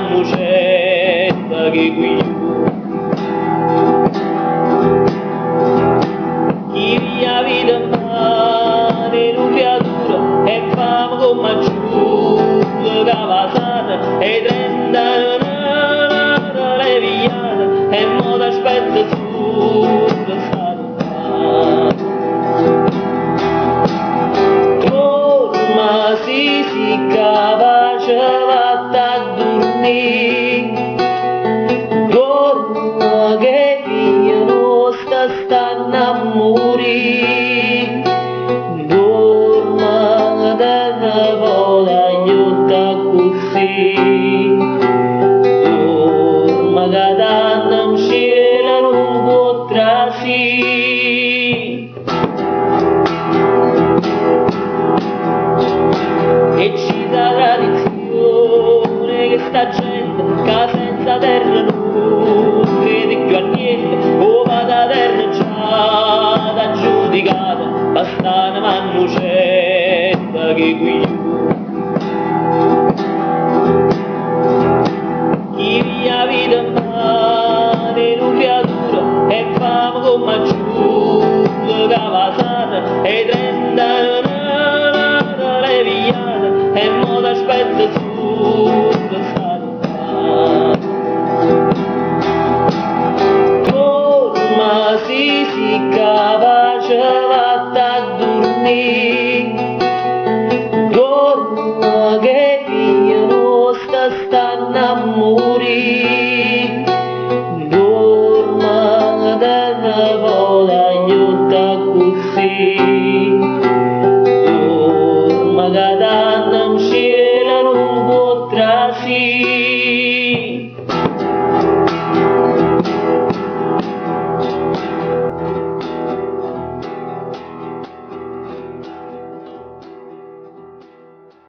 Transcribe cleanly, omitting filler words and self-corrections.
mannucetta che qui chi via vita male in un fiatura e fame come giù cavasata e 30 le vigliate e mo t'aspetta su si capace vatta a dormire dorma che figlia nostra stanno a morire dorma terra vola aiuta così dorma che danno in cielo non può trasì. E ci dà tradizione che sta gente che senza terra non crede più a niente o va da terra già da giudicata basta una mannucetta che qui chi via vita male in un fiatura e fame come giù cavasata e 30 le vigliate e mo t'aspetta su salutare dorma si capace vatta a dormire dorma che figlia nostra stanno a morire dorma terra